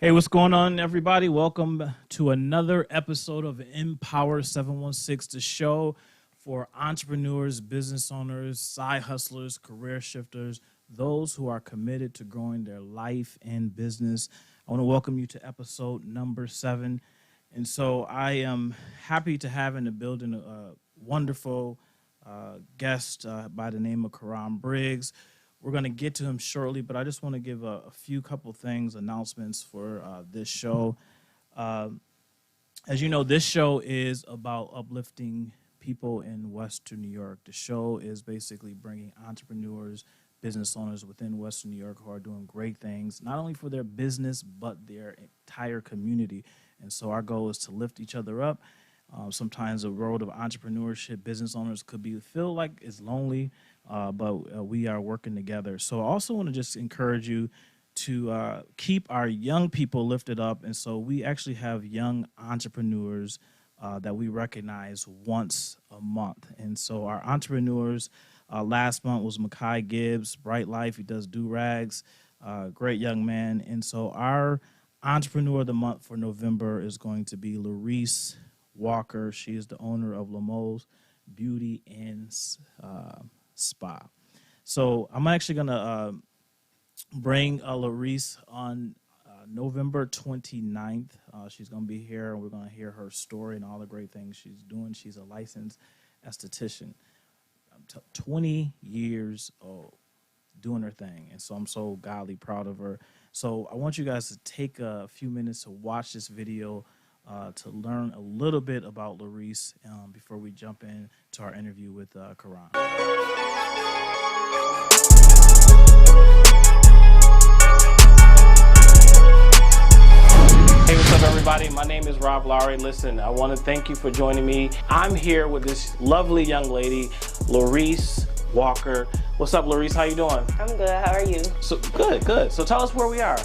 Hey, what's going on, everybody? Welcome to another episode of Empower716, the show for entrepreneurs, business owners, side hustlers, career shifters, those who are committed to growing their life and business. I want to welcome you to episode number 7. And so I am happy to have in the building a wonderful guest by the name of Keron Briggs. We're going to get to him shortly, but I just want to give a couple things, announcements for this show. As you know, this show is about uplifting people in Western New York. The show is basically bringing entrepreneurs, business owners within Western New York who are doing great things, not only for their business, but their entire community. And so our goal is to lift each other up. Sometimes the road of entrepreneurship, business owners feel like it's lonely, but we are working together. So I also want to just encourage you to keep our young people lifted up. And so we actually have young entrepreneurs that we recognize once a month. And so our entrepreneurs last month was Makai Gibbs, Bright Life. He does do-rags, great young man. And so our entrepreneur of the month for November is going to be Laurice Walker. She is the owner of Lamo's Beauty and Spa. So I'm actually going to bring Laurice on November 29th. She's going to be here, and we're going to hear her story and all the great things she's doing. She's a licensed esthetician, 20 years old, doing her thing. And so I'm so godly proud of her. So I want you guys to take a few minutes to watch this video to learn a little bit about Laurice before we jump in to our interview with Keron. Hey, what's up, everybody? My name is Rob Laurice. Listen, I want to thank you for joining me. I'm here with this lovely young lady, Laurice Walker. What's up, Laurice? How you doing? I'm good. How are you? So good. So tell us where we are.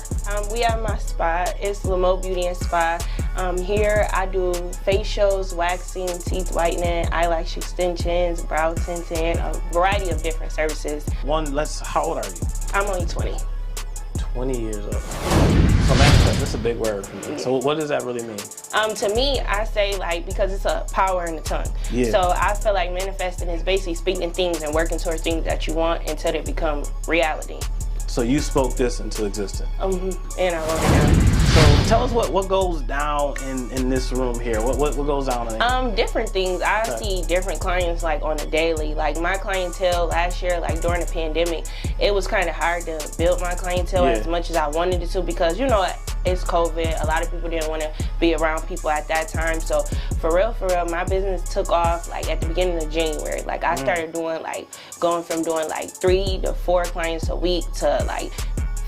We have my spa. It's Lamo Beauty and Spa. Here I do facials, waxing, teeth whitening, eyelash extensions, brow tinting, a variety of different services. How old are you? I'm only 20. 20 years old. So manifest, that's a big word for me. So what does that really mean? To me, I say because it's a power in the tongue. Yeah. So I feel like manifesting is basically speaking things and working towards things that you want until they become reality. So you spoke this into existence. And I wrote it down. So tell us what goes down in this room here. What goes down in it? Different things. I see different clients on a daily. Like my clientele last year, during the pandemic, it was kind of hard to build my clientele as much as I wanted it to because it's COVID. A lot of people didn't want to be around people at that time. So for real, my business took off at the beginning of January. I started doing going from doing 3 to 4 clients a week to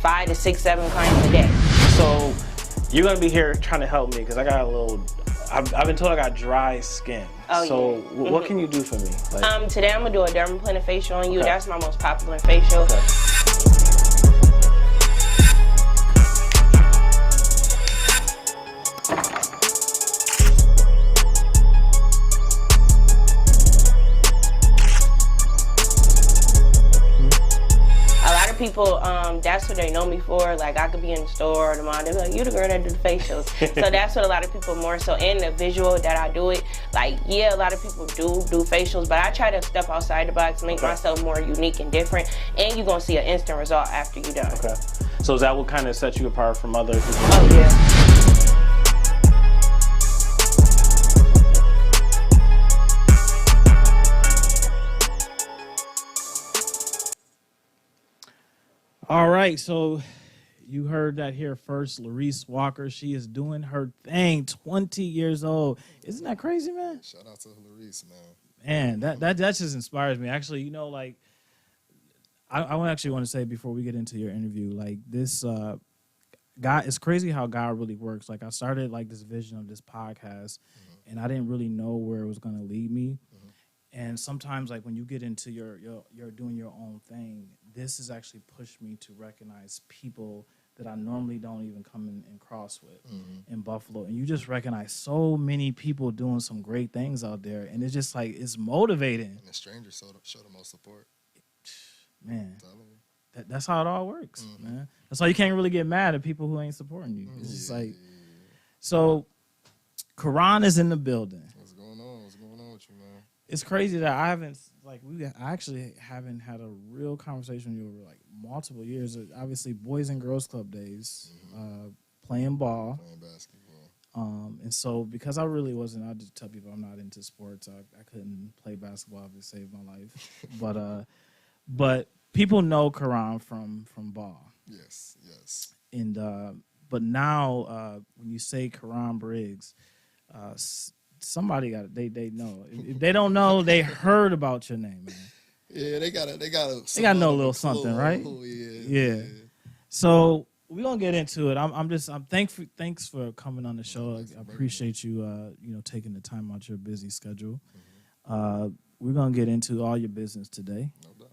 5 to 6, 7 clients a day. So you're gonna be here trying to help me because I got I've been told I got dry skin. So what can you do for me? Today I'm gonna do a dermaplaning facial on you. Okay. That's my most popular facial. Okay. People, that's what they know me for. I could be in the store or the mall, they're like, you the girl that do the facials. So that's what a lot of people more so, and the visual that I do it, a lot of people do facials, but I try to step outside the box, make myself more unique and different, and you're gonna see an instant result after you're done. Okay. So is that what kind of sets you apart from other people? Oh, yeah. All right, so you heard that here first. Laurice Walker, she is doing her thing, 20 years old. Isn't that crazy, man? Shout out to Laurice, man. Man, that just inspires me. Actually, I actually want to say before we get into your interview, this God, it's crazy how God really works. I started this vision of this podcast, and I didn't really know where it was going to lead me. And sometimes, when you get into you're doing your own thing, this has actually pushed me to recognize people that I normally don't even come in cross with in Buffalo. And you just recognize so many people doing some great things out there. And it's just it's motivating. And the strangers show the most support. Man, that's how it all works, man. That's why you can't really get mad at people who ain't supporting you. It's just like, so Keron is in the building. What's going on? What's going on with you, man? It's crazy that I actually haven't had a real conversation with you over like multiple years. Obviously, Boys and Girls Club days, playing ball. Playing basketball. And so because I really wasn't, I just tell people I'm not into sports. I couldn't play basketball to save my life. But people know Keron from ball. Yes. And but now when you say Keron Briggs, somebody got it. They know. If they don't know, they heard about your name, man. Yeah, they got to know a little something, right? Yeah. So we're gonna get into it. I'm thankful. Thanks for coming on the show. I appreciate you taking the time out your busy schedule. We're gonna get into all your business today. No doubt.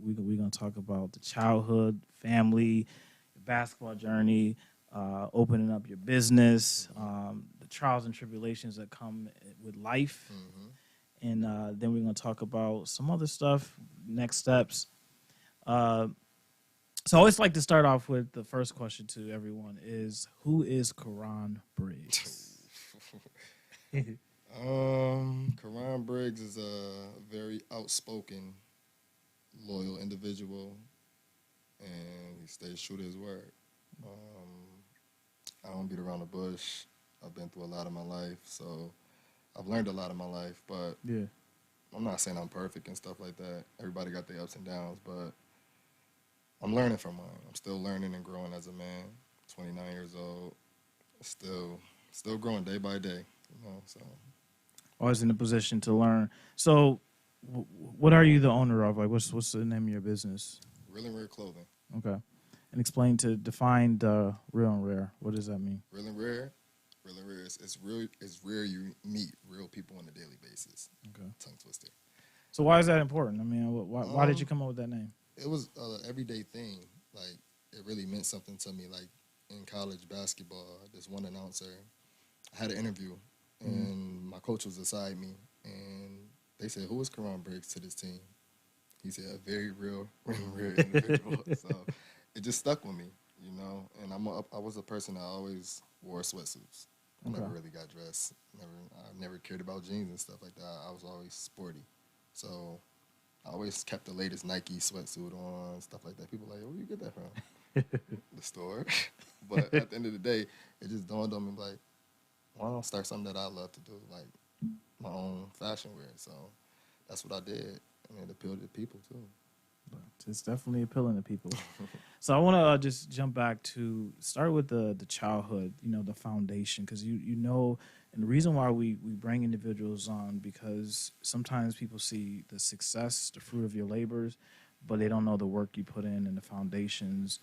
We're gonna talk about the childhood, family, your basketball journey, opening up your business, the trials and tribulations that come with life, and then we're gonna talk about some other stuff, next steps. So I always like to start off with the first question to everyone is, who is Keron Briggs? Keron Briggs is a very outspoken, loyal individual, and he stays true to his word. I don't beat around the bush. I've been through a lot of my life, so I've learned a lot in my life, but I'm not saying I'm perfect and stuff like that. Everybody got their ups and downs, but I'm learning from mine. I'm still learning and growing as a man. 29 years old, still growing day by day. So Always in a position to learn. So, what are you the owner of? Like, what's the name of your business? Real and Rare Clothing. Okay, and define real and rare. What does that mean? Real and rare is real. It's rare you meet real people on a daily basis. Okay, tongue twister. So why is that important? I mean, why did you come up with that name? It was an everyday thing. Like, it really meant something to me. Like, in college basketball, this one announcer, I had an interview, and my coach was beside me, and they said, "Who is Keron Briggs to this team?" He said, "A very real, rare individual." So it just stuck with me, And I was a person that always wore sweatsuits. I never really got dressed. I never cared about jeans and stuff like that. I was always sporty. So I always kept the latest Nike sweatsuit on, stuff like that. People were like, where you get that from? The store. But at the end of the day, it just dawned on me, like, why don't I start something that I love to do, like my own fashion wear? So that's what I did, and it appealed to people, too. It's definitely appealing to people. So I want to just jump back to start with the childhood, the foundation, because and the reason why we bring individuals on, because sometimes people see the success, the fruit of your labors, but they don't know the work you put in and the foundations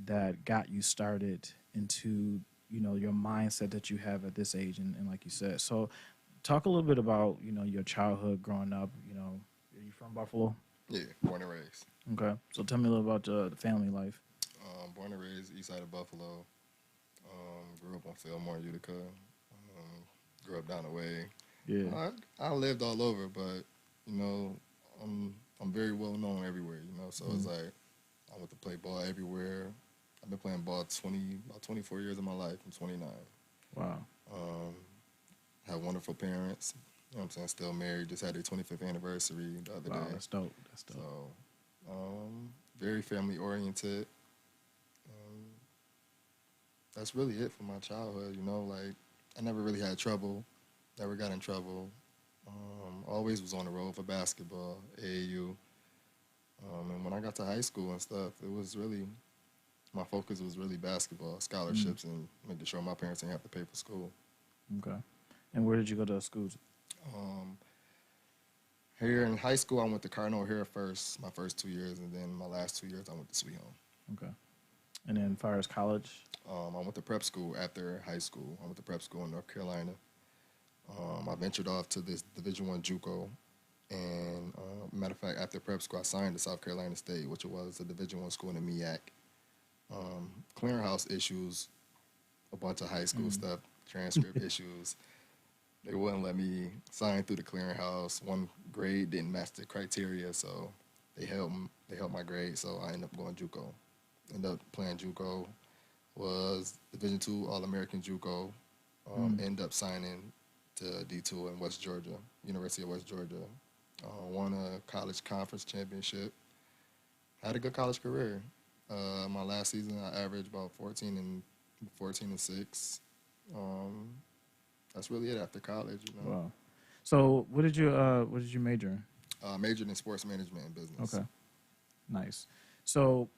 that got you started into, your mindset that you have at this age, and like you said. So talk a little bit about, your childhood growing up. Are you from Buffalo? Yeah, born and raised. Okay. So tell me a little about the family life. Born and raised east side of Buffalo. Grew up on Fillmore, Utica. Grew up down the way. Yeah. I lived all over, but I'm very well known everywhere. So it's like I went to play ball everywhere. I've been playing ball about 24 years of my life. I'm 29. Wow. Had wonderful parents. I'm saying? Still married. Just had their 25th anniversary the other day. That's dope. So, very family oriented. That's really it for my childhood. Like, I never really had trouble. Never got in trouble. Always was on the road for basketball, AAU. And when I got to high school and stuff, it was really, my focus was really basketball, scholarships, and making sure my parents didn't have to pay for school. Okay. And where did you go to school? Here in high school, I went to Cardinal here first, my first 2 years, and then my last 2 years, I went to Sweet Home. Okay. And then as far as college? I went to prep school after high school. I went to prep school in North Carolina. I ventured off to this Division I JUCO. And matter of fact, after prep school, I signed to South Carolina State, which was a Division I school in the MEAC. Clearinghouse issues, a bunch of high school stuff, transcript issues. They wouldn't let me sign through the clearinghouse. One grade didn't match the criteria, so they held they helped my grade, so I ended up going JUCO. Ended up playing JUCO. Was Division II All-American JUCO. Ended up signing to D2 in West Georgia, University of West Georgia. Won a college conference championship. Had a good college career. My last season, I averaged about 14 and 6. That's really it after college. Wow. So what did you major in? Majored in sports management and business. Okay. Nice. So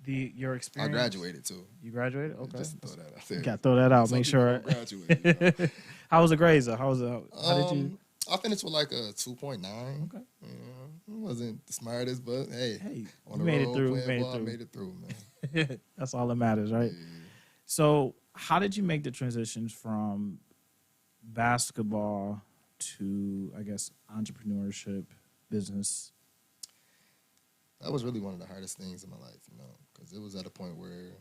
your experience. I graduated too. You graduated? Okay. Just to throw that out there. You got to throw that out. Some Make people sure. don't graduate. How was the grades though? How did you? I finished with like a 2.9. Okay. It wasn't the smartest, but hey, on the made road it through. playing ball, I made it through, man. That's all that matters, right? Yeah. So, how did you make the transitions from basketball to, I guess, entrepreneurship, business? That was really one of the hardest things in my life, because it was at a point where,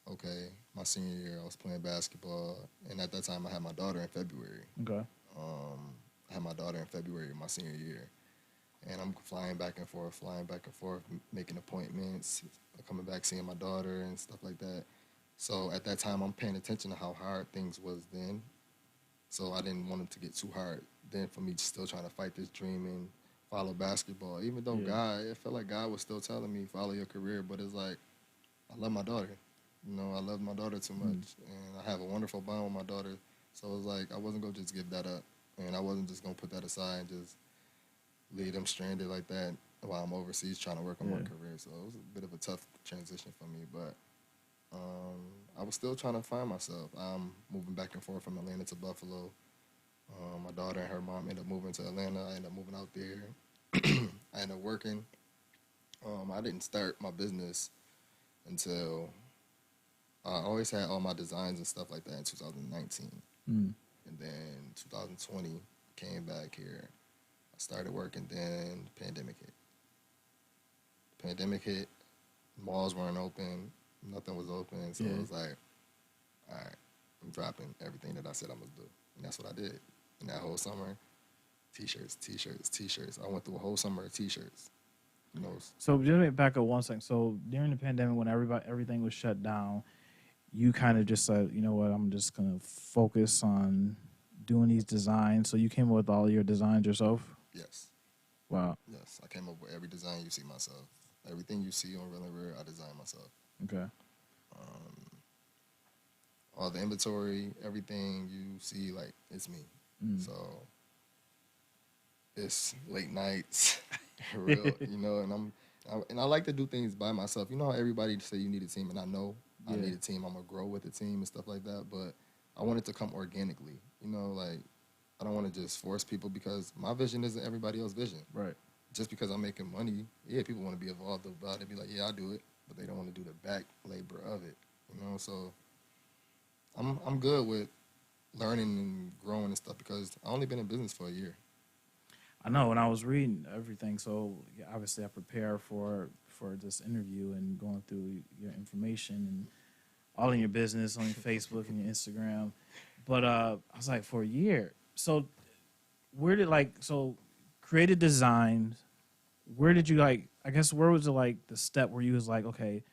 okay, my senior year, I was playing basketball, and at that time, I had my daughter in February. Okay. I had my daughter in February of my senior year, and I'm flying back and forth, making appointments, coming back, seeing my daughter and stuff like that. So at that time, I'm paying attention to how hard things was then. So I didn't want it to get too hard then for me still trying to fight this dream and follow basketball. Even though it felt like God was still telling me, follow your career, but it's like, I love my daughter. I love my daughter too much, and I have a wonderful bond with my daughter. So it was like, I wasn't going to just give that up, and I wasn't just going to put that aside and just leave them stranded like that while I'm overseas trying to work on my career. So it was a bit of a tough transition for me, but I was still trying to find myself. I'm moving back and forth from Atlanta to Buffalo. My daughter and her mom ended up moving to Atlanta. I ended up moving out there. I ended up working. I didn't start my business until I always had all my designs and stuff like that in 2019. And then 2020 came back here. I started working, then the pandemic hit. Malls weren't open. Nothing was open. So it was like, all right, I'm dropping everything that I said I'm going to do. And that's what I did. And that whole summer, T-shirts. I went through a whole summer of T-shirts. So just back up 1 second. So during the pandemic, when everything was shut down, you kind of just said, you know what, I'm just going to focus on doing these designs. So you came up with all your designs yourself? Yes. Wow. Yes, I came up with every design you see myself. Everything you see on Real and Rare, I designed myself. Okay. All the inventory, everything you see, like, it's me. So it's late nights, real, and I like to do things by myself. You know how everybody say you need a team, and I know I need a team. I'm gonna grow with the team and stuff like that. But I want it to come organically. Like I don't want to just force people because my vision isn't everybody else's vision. Right. Just because I'm making money, people want to be involved about it. Be like, I do it, but they don't want to do the back labor of it. So I'm good with learning and growing and stuff because I only been in business for a year. I know. When I was reading everything, so obviously I prepare for this interview and going through your information and all in your business on your Facebook and your Instagram. But I was like, for a year. So where did created designs? Where did you I guess where was it the step where you was like, okay,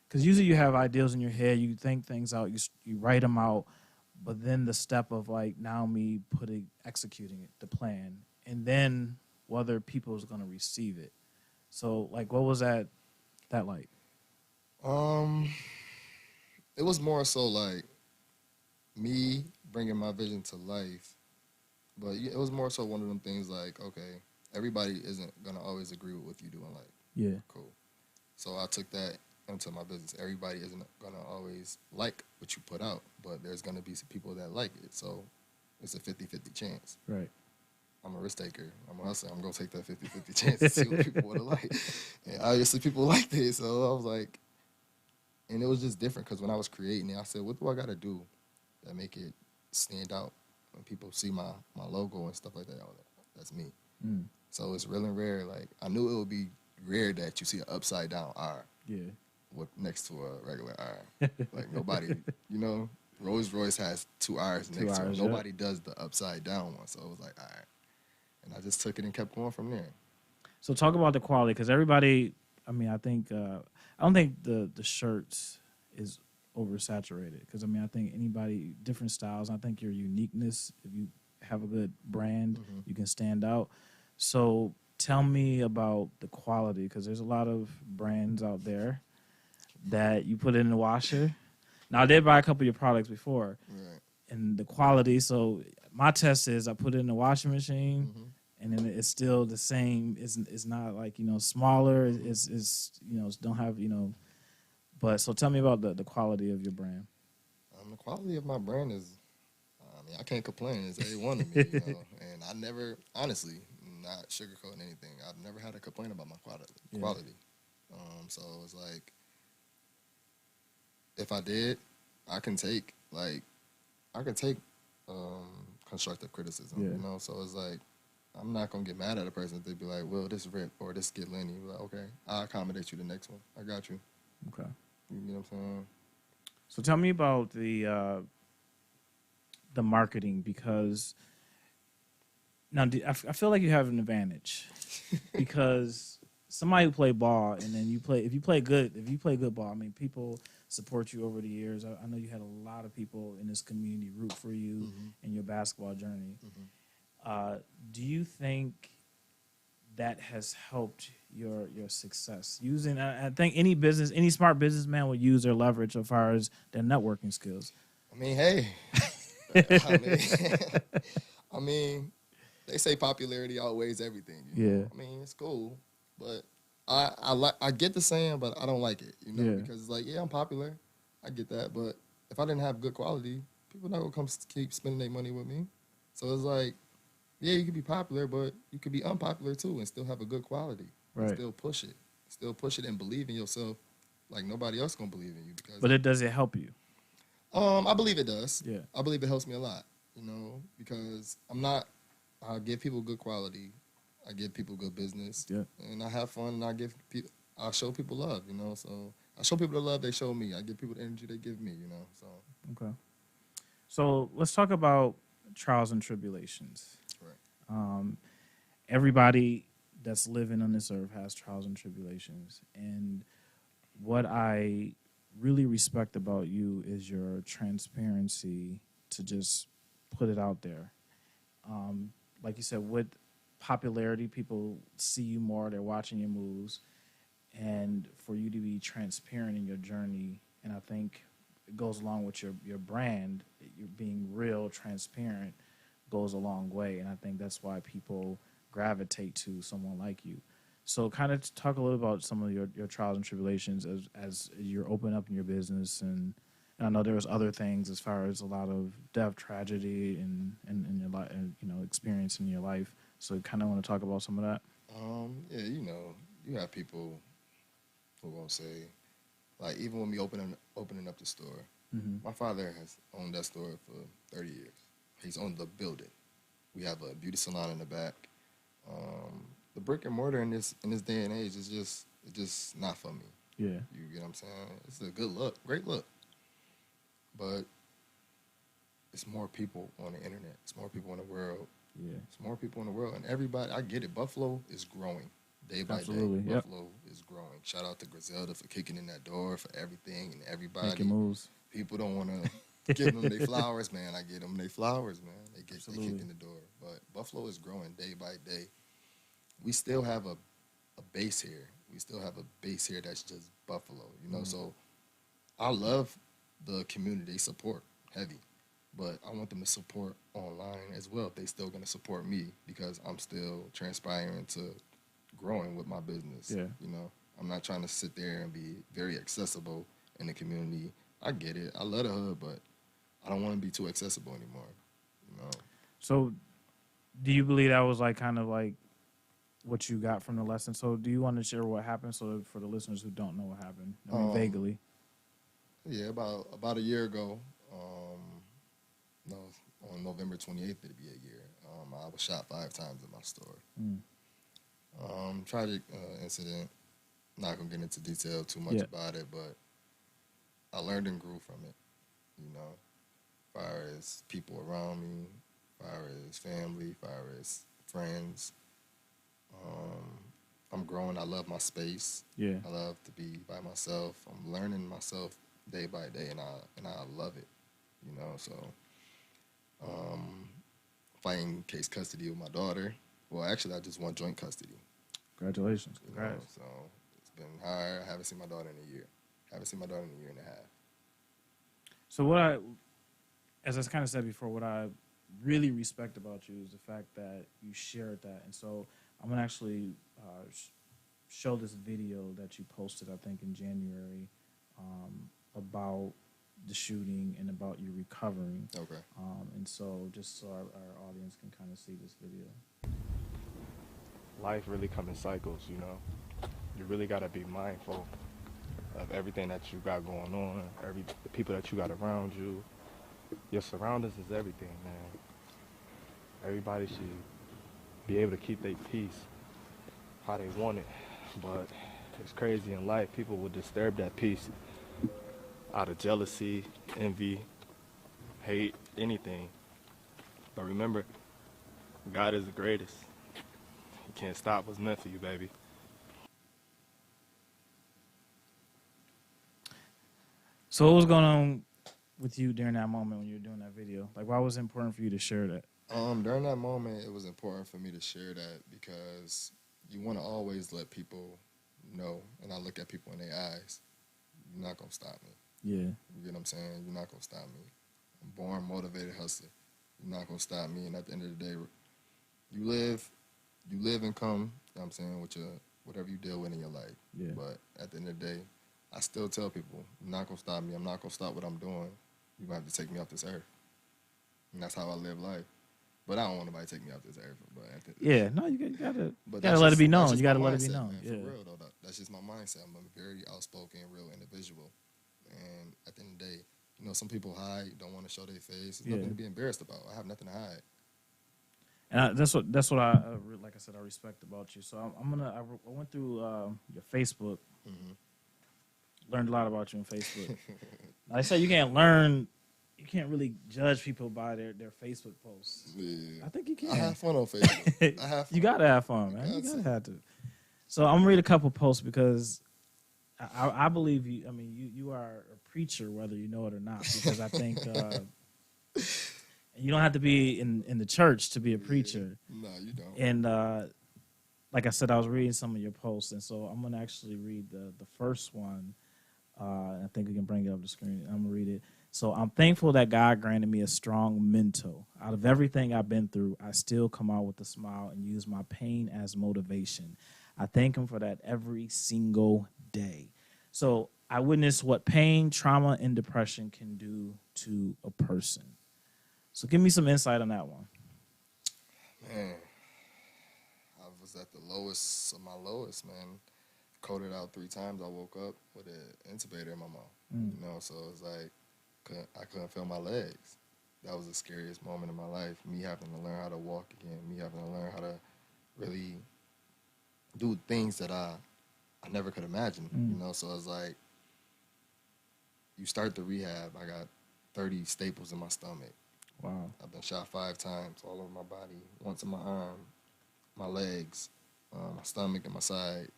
because usually you have ideas in your head, you think things out, you write them out, but then the step of now me executing it, the plan, and then whether people is going to receive it. So what was that like? It was more so me bringing my vision to life, but it was more so one of them things okay, everybody isn't gonna always agree with what you do in life. Yeah. Cool. So I took that into my business. Everybody isn't gonna always like what you put out, but there's gonna be some people that like it. So it's a 50-50 chance. Right. I'm a risk taker. I'm a hustler. I'm gonna take that 50-50 chance to see what people would like. And obviously people liked it, so I was like, and it was just different because when I was creating it, I said, what do I gotta do that make it stand out when people see my logo and stuff like that? Oh, that's me. So it's Real and Rare. I knew it would be rare that you see an upside down R. Yeah. Next to a regular R. Nobody, Rolls Royce has two R's next to it. Nobody does the upside down one. So it was all right. And I just took it and kept going from there. So talk about the quality, because everybody. I mean, I don't think the shirts is oversaturated, because I mean, I think anybody different styles. I think your uniqueness, if you have a good brand, you can stand out. So tell me about the quality, because there's a lot of brands out there that you put in the washer. Now I did buy a couple of your products before, Right. and the quality. So my test is I put it in the washing machine, and then it's still the same. It's not like, smaller. It's don't have, But so tell me about the quality of your brand. The quality of my brand is, I mean, I can't complain. It's A1 to me, And I never, honestly, not sugarcoating anything. I've never had a complaint about my quality. So it's like, if I did, I can take constructive criticism, So it's like, I'm not gonna get mad at a person if they be like, well, this rip or this get Lenny. Like, okay, I'll accommodate you the next one. I got you. Okay. You know what I'm saying? So tell me about the marketing, because now I feel like you have an advantage because somebody who play ball, and then if you play good ball, I mean, people support you over the years. I know you had a lot of people in this community root for you in your basketball journey. Do you think that has helped your success? I think any smart businessman would use their leverage as far as their networking skills. I mean, hey, I mean, they say popularity outweighs everything. You know? I mean, it's cool, but I get the saying, but I don't like it. Because it's like, yeah, I'm popular, I get that, but if I didn't have good quality, people not gonna come keep spending their money with me. So it's like, yeah, you could be popular, but you could be unpopular too and still have a good quality. Right. Still push it and believe in yourself like nobody else gonna believe in you. But does it help you? I believe it does. Yeah. I believe it helps me a lot, because I give people good quality, I give people good business, and I have fun, and I show people love, So I show people the love they show me. I give people the energy they give me, So okay. So let's talk about trials and tribulations. Right. Everybody that's living on this earth has trials and tribulations, and what I really respect about you is your transparency to just put it out there. Like you said, with popularity, people see you more, they're watching your moves, and for you to be transparent in your journey, and I think it goes along with your brand, you're being real, transparent, goes a long way, and I think that's why people gravitate to someone like you. So kind of talk a little about some of your trials and tribulations as you're opening up in your business, and I know there was other things as far as a lot of death, tragedy, and your life, experience in your life. So kind of want to talk about some of that. Yeah, you have people who gonna say, like, even when we opening up the store, my father has owned that store for 30 years. He's owned the building. We have a beauty salon in the back. The brick and mortar in this day and age is just not for me. Yeah. You get what I'm saying? It's a good look, great look. But it's more people on the internet. It's more people in the world. Yeah. It's more people in the world. And everybody, I get it. Buffalo is growing day by day. Buffalo is growing. Shout out to Griselda for kicking in that door, for everything and everybody. Making moves. People don't want to give them their flowers, man. I get them their flowers, man. They kick in the door. But Buffalo is growing day by day. We still have a base here. We still have a base here that's just Buffalo, So I love the community. They support heavy. But I want them to support online as well if they still going to support me, because I'm still transpiring to growing with my business. Yeah. I'm not trying to sit there and be very accessible in the community. I get it. I love the hood, but I don't want to be too accessible anymore. So do you believe that was kind of what you got from the lesson? So do you want to share what happened, so for the listeners who don't know what happened? I mean, vaguely. Yeah, about a year ago, on November 28th, it'd be a year, I was shot 5 times in my store. Tragic incident. Not going to get into detail too much about it, but I learned and grew from it, as far as people around me, as far as family, as far as friends. I'm growing. I love my space. Yeah. I love to be by myself. I'm learning myself day by day, and I love it. You know, so fighting case custody with my daughter. Well, actually, I just want joint custody. Congratulations. You know, Congrats. so it's been hard. I haven't seen my daughter in a year. Haven't seen my daughter in a year and a half. So as I kind of said before, what I really respect about you is the fact that you shared that. And so I'm going to actually show this video that you posted, I think, in January about the shooting and about you recovering. Okay. And so just so our audience can kind of see this video. Life really comes in cycles, you know. You really got to be mindful of everything that you got going on, the people that you got around you. Your surroundings is everything, man. Everybody should be able to keep their peace how they want it. But it's crazy in life. People will disturb that peace out of jealousy, envy, hate, anything. But remember, God is the greatest. You can't stop what's meant for you, baby. So what was going on with you during that moment when you were doing that video? Like, why was it important for you to share that? During that moment, it was important for me to share that because you want to always let people know, and I look at people in their eyes, you're not going to stop me. Yeah. You get what I'm saying? You're not going to stop me. I'm born motivated hustler. You're not going to stop me. And at the end of the day, you live and come, you know what I'm saying, with whatever you deal with in your life. Yeah. But at the end of the day, I still tell people, you're not going to stop me. I'm not going to stop what I'm doing. You're going to have to take me off this earth. And that's how I live life. But I don't want nobody to take me off this earth. But you gotta let it be known. You gotta let it be known. Man, yeah. For real, though, that's just my mindset. I'm a very outspoken, real individual. And at the end of the day, you know, some people hide, don't want to show their face. There's nothing to be embarrassed about. I have nothing to hide. And that's what I like I said, I respect about you. So I went through your Facebook, learned a lot about you on Facebook. I say you can't really judge people by their Facebook posts. Yeah. I think you can. I have fun on Facebook. I have fun. You gotta have fun, man. You gotta have to. So I'm gonna read a couple posts because I believe you. I mean, you are a preacher, whether you know it or not. Because I think you don't have to be in the church to be a preacher. No, you don't. And like I said, I was reading some of your posts, and so I'm gonna actually read the first one. I think we can bring it up the screen. I'm gonna read it. So I'm thankful that God granted me a strong mentor. Out of everything I've been through, I still come out with a smile and use my pain as motivation. I thank him for that every single day. So I witnessed what pain, trauma, and depression can do to a person. So give me some insight on that one. Man, I was at the lowest of my lowest, man. Coded out 3 times. I woke up with an intubator in my mouth. You know, so it's like I couldn't feel my legs. That was the scariest moment in my life. Me having to learn how to walk again. Me having to learn how to really do things that I never could imagine. You know, so it's like you start the rehab. I got 30 staples in my stomach. Wow. I've been shot 5 times all over my body. Once in my arm, my legs, my stomach, and my side.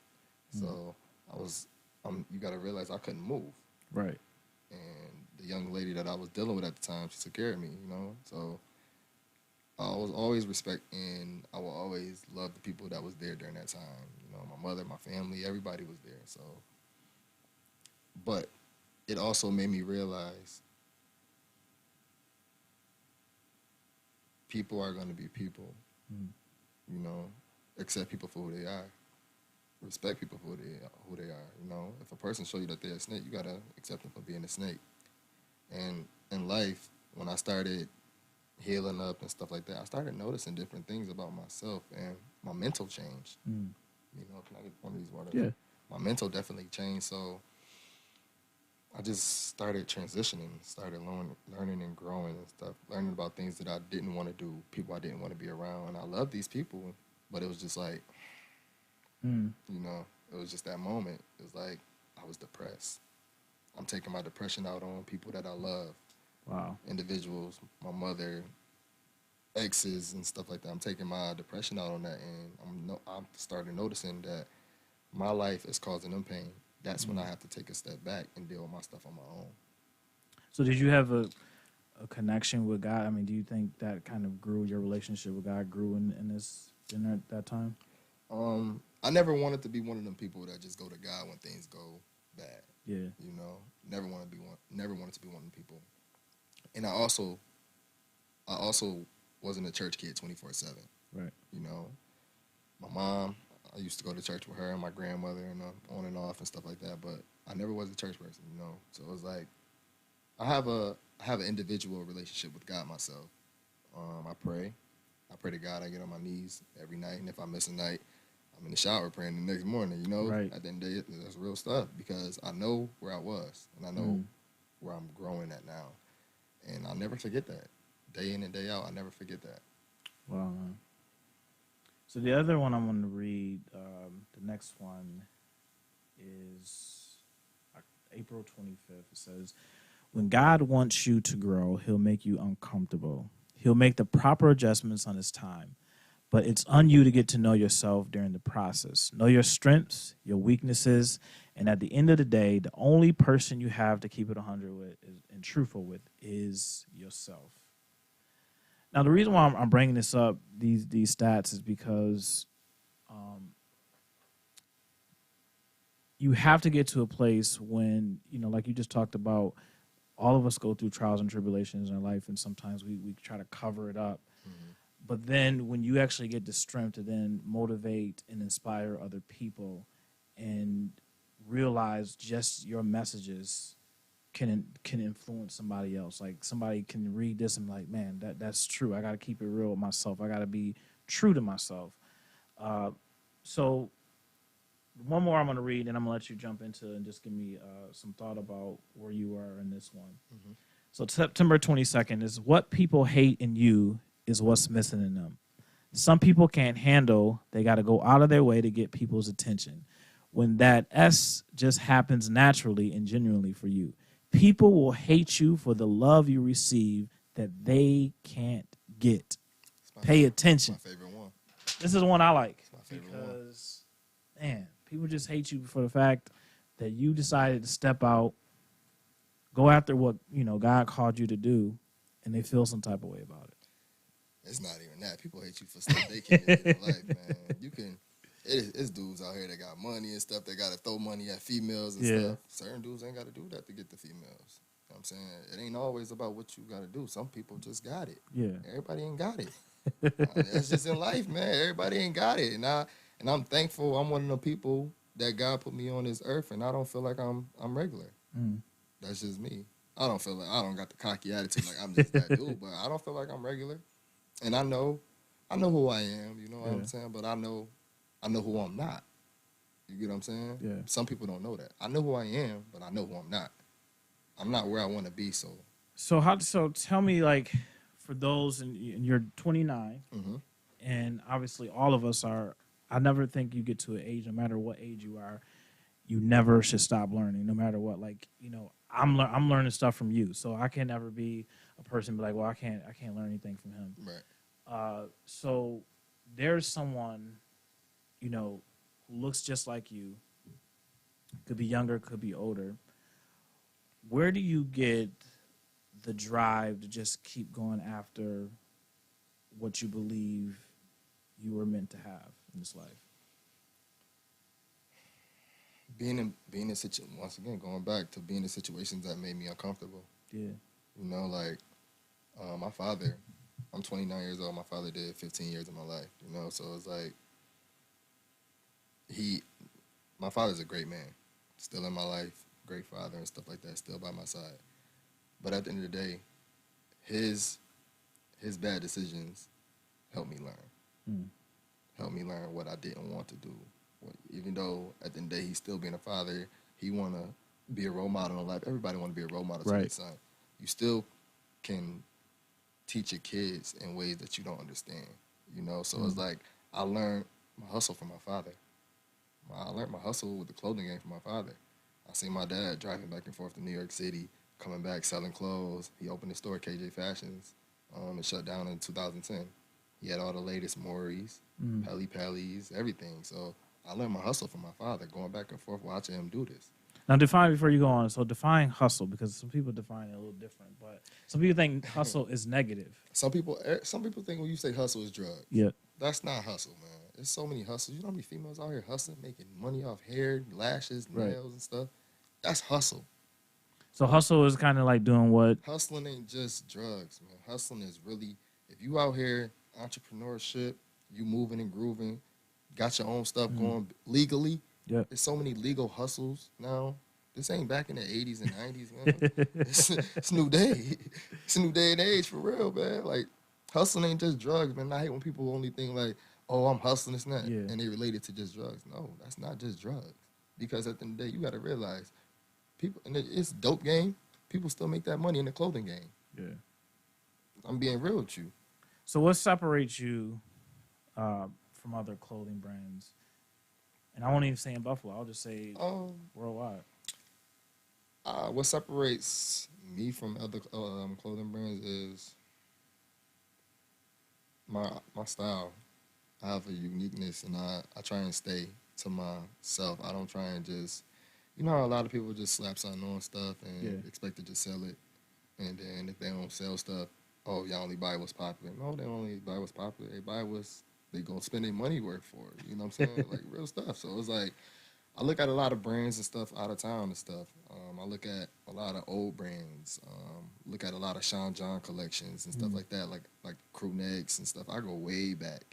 So you got to realize I couldn't move. Right. And the young lady that I was dealing with at the time, she took care of me, you know. So I was always respect, and I will always love the people that was there during that time. You know, my mother, my family, everybody was there. So, but it also made me realize people are going to be people. You know, accept people for who they are. Respect people for who they are. You know, if a person show you that they're a snake, you gotta accept them for being a snake. And in life, when I started healing up and stuff like that, I started noticing different things about myself, and my mental changed. You know, can I get one of these waters? Yeah. My mental definitely changed. So I just started transitioning, started learning and growing and stuff, learning about things that I didn't want to do, people I didn't want to be around. And I love these people, but it was just like, you know, it was just that moment. It was like I was depressed. I'm taking my depression out on people that I love. Wow. Individuals, my mother, exes, and stuff like that. I'm taking my depression out on that, and I'm starting noticing that my life is causing them pain, that's when I have to take a step back and deal with my stuff on my own. So did you have a connection with God? I mean, do you think that kind of grew, your relationship with God grew in that time? I never wanted to be one of them people that just go to God when things go bad. Yeah. You know, never wanted to be one of them people. And I also wasn't a church kid 24/7. Right. You know, my mom, I used to go to church with her and my grandmother and on and off and stuff like that. But I never was a church person. You know, so it was like I have an individual relationship with God myself. I pray to God. I get on my knees every night, and if I miss a night, I'm in the shower praying the next morning. You know, right. At the end of the day, that's real stuff because I know where I was and I know where I'm growing at now, and I'll never forget that. Day in and day out, I never forget that. Wow, man. So the other one I'm going to read, the next one is April 25th. It says, when God wants you to grow, he'll make you uncomfortable. He'll make the proper adjustments on his time. But it's on you to get to know yourself during the process. Know your strengths, your weaknesses, and at the end of the day, the only person you have to keep it 100 with and truthful with is yourself. Now, the reason why I'm bringing this up, these stats, is because you have to get to a place when, you know, like you just talked about, all of us go through trials and tribulations in our life, and sometimes we try to cover it up. Mm-hmm. But then when you actually get the strength to then motivate and inspire other people and realize just your messages can influence somebody else. Like somebody can read this and be like, man, that's true. I got to keep it real with myself. I got to be true to myself. So one more I'm going to read, and I'm going to let you jump into and just give me some thought about where you are in this one. Mm-hmm. So September 22nd is what people hate in you is what's missing in them. Some people can't handle, they got to go out of their way to get people's attention. When that S just happens naturally and genuinely for you. People will hate you for the love you receive that they can't get. Pay attention. It's my favorite one. This is one I like. It's my favorite because, man, people just hate you for the fact that you decided to step out, go after what, you know, God called you to do, and they feel some type of way about it. It's not even that. People hate you for stuff they can't do in life, man. You can... It's dudes out here that got money and stuff. They got to throw money at females and stuff. Certain dudes ain't got to do that to get the females. You know what I'm saying? It ain't always about what you got to do. Some people just got it. Yeah. Everybody ain't got it. That's just in life, man. Everybody ain't got it. And I'm thankful I'm one of the people that God put me on this earth, and I don't feel like I'm regular. Mm. That's just me. I don't feel like I don't got the cocky attitude like I'm just that dude, but I don't feel like I'm regular. And I know who I am, you know what I'm saying? But I know who I'm not. You get what I'm saying? Yeah. Some people don't know that. I know who I am, but I know who I'm not. I'm not where I want to be, so. So tell me, like, for those, and you're 29, mm-hmm. and obviously all of us are, I never think you get to an age, no matter what age you are, you never should stop learning, no matter what. Like, you know, I'm learning stuff from you, so I can never be a person be like, well, I can't learn anything from him. Right. So there's someone, you know, who looks just like you, could be younger, could be older. Where do you get the drive to just keep going after what you believe you were meant to have in this life? Being in once again, going back to being in situations that made me uncomfortable. Yeah. You know, like my father, I'm 29 years old. My father did 15 years of my life, you know, so it's like, my father's a great man, still in my life, great father and stuff like that, still by my side. But at the end of the day, his bad decisions helped me learn. Helped me learn what I didn't want to do. Even though at the end of the day, he's still being a father, he want to be a role model in life. Everybody want to be a role model to their son. You still can teach your kids in ways that you don't understand, you know? So it's like, I learned my hustle from my father. I learned my hustle with the clothing game from my father. I seen my dad driving back and forth to New York City, coming back selling clothes. He opened a store, KJ Fashions, and shut down in 2010. He had all the latest Maury's, Pelly Pellies, everything. So I learned my hustle from my father, going back and forth watching him do this. Now, define before you go on. So, define hustle because some people define it a little different. But some people think hustle is negative. Some people think when you say hustle is drugs. Yeah. That's not hustle, man. There's so many hustles. You know how many females out here hustling, making money off hair, lashes, nails, Right. and stuff? That's hustle. So, hustle is kind of like doing what? Hustling ain't just drugs, man. Hustling is really, if you out here, entrepreneurship, you moving and grooving, got your own stuff going legally. Yeah. There's so many legal hustles now. This ain't back in the 80s and 90s, man. It's a new day. It's a new day and age for real, man. Like, hustling ain't just drugs, man. I hate when people only think like, oh, I'm hustling, it's not. Yeah. And they relate it to just drugs. No, that's not just drugs. Because at the end of the day, you got to realize, people, and it's a dope game. People still make that money in the clothing game. Yeah. I'm being real with you. So, what separates you from other clothing brands? And I won't even say in Buffalo. I'll just say worldwide. What separates me from other clothing brands is my style. I have a uniqueness, and I try and stay to myself. I don't try and just, you know how a lot of people just slap something on stuff and expect to just sell it. And then if they don't sell stuff, oh, y'all only buy what's popular. No, they only buy what's popular. They buy what's they gonna spend their money work for it. You know what I'm saying? Like real stuff. So it's like I look at a lot of brands and stuff out of town and stuff. I look at a lot of old brands. Look at a lot of Sean John collections and stuff like that, like crew necks and stuff. I go way back.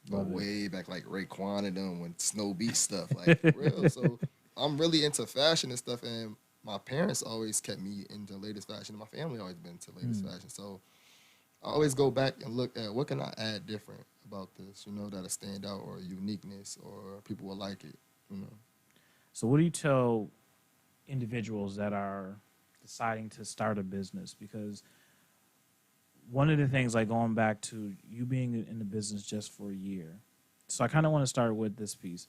Way back, like Raekwon and them when Snow Beach stuff, like for real. So I'm really into fashion and stuff, and my parents always kept me into latest fashion. My family always been into latest fashion. So I always go back and look at what can I add different about this, you know, that'll stand out or uniqueness or people will like it, you know. So, what do you tell individuals that are deciding to start a business? Because one of the things, like going back to you being in the business just for a year, so I kind of want to start with this piece.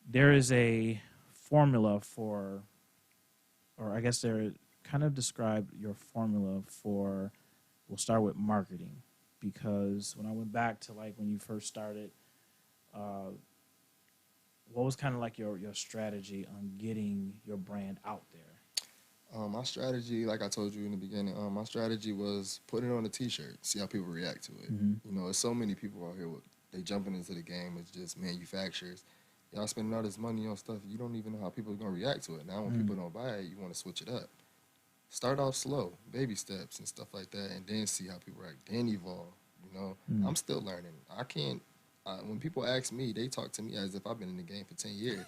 There is a formula for, or I guess they're kind of describe your formula for, we'll start with marketing. Because when I went back to like when you first started, what was kind of like your strategy on getting your brand out there? My strategy, like I told you in the beginning, my strategy was put it on a T-shirt, see how people react to it. You know, there's so many people out here, they jumping into the game. It's just manufacturers. Y'all spending all this money on stuff, you don't even know how people are going to react to it. Now when people don't buy it, you want to switch it up. Start off slow, baby steps and stuff like that, and then see how people react. Then evolve, you know. I'm still learning. I can't, when people ask me, they talk to me as if I've been in the game for 10 years.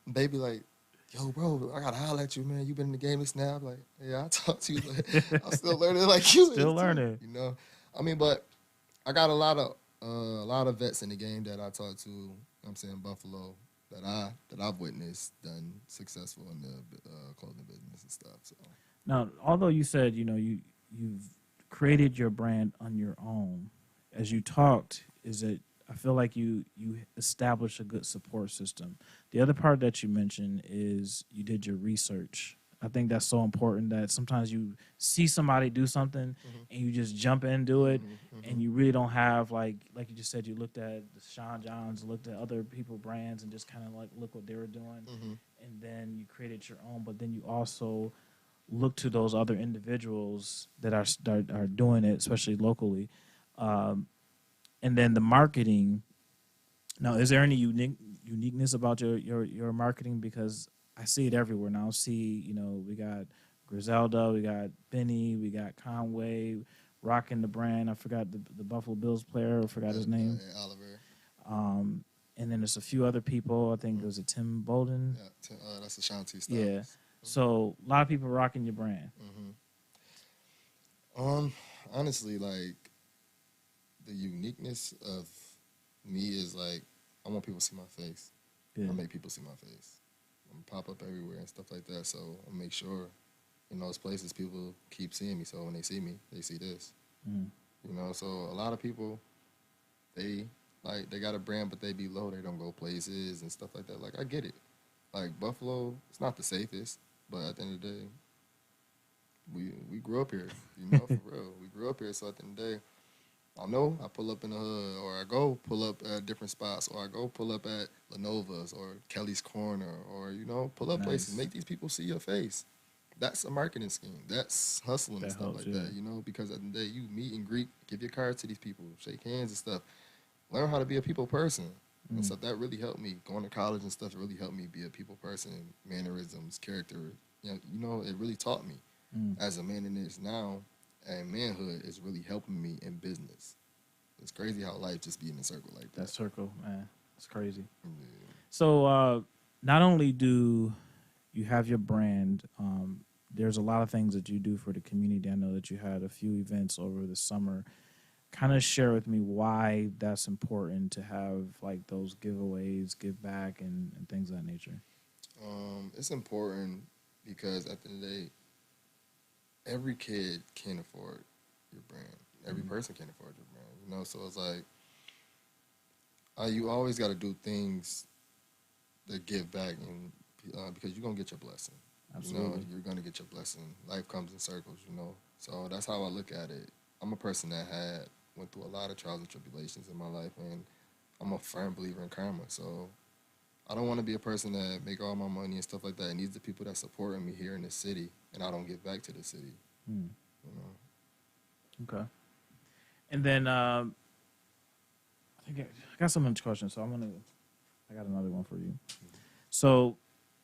They be like, yo, bro, I gotta holler at you, man. You been in the game this now? I'm like, yeah, I talk to you. Like, I'm still learning like you. Still learning. You know, I mean, but I got a lot of vets in the game that I talk to. You know what I'm saying, Buffalo, that I've witnessed done successful in the clothing business and stuff. So Now, although you said you've created your brand on your own, as you talked, is that I feel like you established a good support system. The other part that you mentioned is you did your research. I think that's so important that sometimes you see somebody do something and you just jump into it and you really don't have like you just said, you looked at the Sean Johns, looked at other people brands and just kind of like look what they were doing and then you created your own, but then you also look to those other individuals that are doing it, especially locally. And then the marketing. Now, is there any uniqueness about your marketing? Because I see it everywhere now. We got Griselda, we got Benny, we got Conway rocking the brand. I forgot the Buffalo Bills player. I forgot his name. Oliver. And then there's a few other people. I think it was Tim Bolden. Yeah, that's Ashanti stuff. Yeah. So a lot of people rocking your brand. Honestly, like the uniqueness of me is like I want people to see my face. Yeah. I make people see my face. I'm pop up everywhere and stuff like that. So I make sure in those places people keep seeing me. So when they see me, they see this. You know, so a lot of people they got a brand, but they be low. They don't go places and stuff like that. Like I get it. Like Buffalo, it's not the safest, but at the end of the day, we grew up here. You know, for real, we grew up here. So at the end of the day, I know I pull up in the hood, or I go pull up at different spots, or I go pull up at Lenova's or Kelly's Corner, or pull up places. Nice. Make these people see your face. That's a marketing scheme. That's hustling and That stuff helps, like that. Because at the end of the day, you meet and greet, give your card to these people, shake hands and stuff. Learn how to be a people person. And so that really helped me. Going to college and stuff really helped me be a people person, mannerisms, character. It really taught me as a man in this now. And manhood is really helping me in business. It's crazy how life just be in a circle like that. That circle, man, it's crazy. Yeah. So not only do you have your brand, there's a lot of things that you do for the community. I know that you had a few events over the summer. Kind of share with me why that's important to have like those giveaways, give back, and things of that nature. It's important because at the end of the day, every kid can't afford your brand. Every person can't afford your brand, So it's like you always got to do things that give back, and because you're gonna get your blessing. Absolutely. You're gonna get your blessing. Life comes in circles, So that's how I look at it. I'm a person that went through a lot of trials and tribulations in my life, and I'm a firm believer in karma. So I don't want to be a person that make all my money and stuff like that. It needs the people that supporting me here in the city, and I don't give back to the city. Okay. And then I think I got some questions, so I got another one for you. So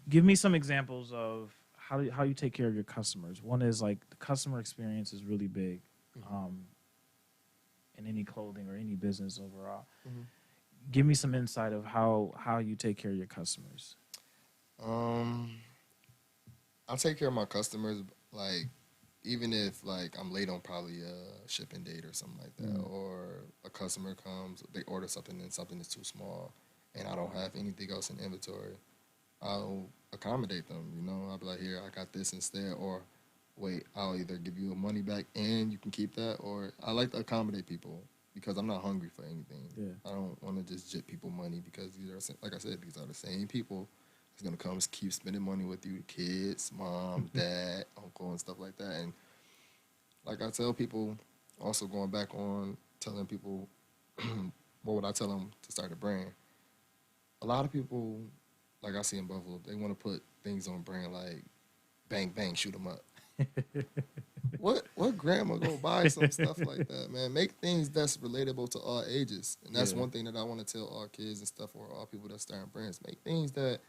give me some examples of how you take care of your customers. One is like the customer experience is really big in any clothing or any business overall. Give me some insight of how you take care of your customers. I take care of my customers, like, even if, like, I'm late on probably a shipping date or something like that, or a customer comes, they order something and something is too small, and I don't have anything else in inventory, I'll accommodate them, I'll be like, here, I got this instead, or wait, I'll either give you money back and you can keep that, or I like to accommodate people because I'm not hungry for anything. Yeah. I don't want to just jip people money because, like I said, these are the same people that's going to come keep spending money with you, kids, mom, dad, uncle, and stuff like that. And like I tell people, also going back on telling people, what would I tell them to start a brand? A lot of people, like I see in Buffalo, they want to put things on brand like bang, bang, shoot 'em up. What grandma gonna buy some stuff like that, man? Make things that's relatable to all ages. And that's one thing that I want to tell all kids and stuff, or all people that start brands. Make things that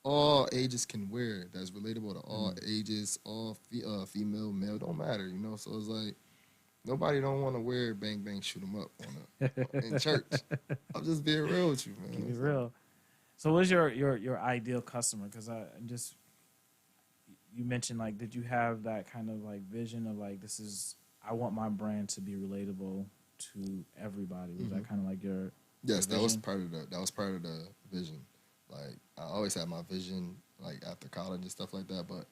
all ages can wear, that's relatable to all ages, all female, male, don't matter, So it's like, nobody don't want to wear bang, bang, shoot 'em up in church. I'm just being real with you, man. Be real. So what's your ideal customer? Because you mentioned, like, did you have that kind of like vision of like, I want my brand to be relatable to everybody? Was that kind of like your Yes, your that was vision? part of the vision. Like, I always had my vision, like, after college and stuff like that, but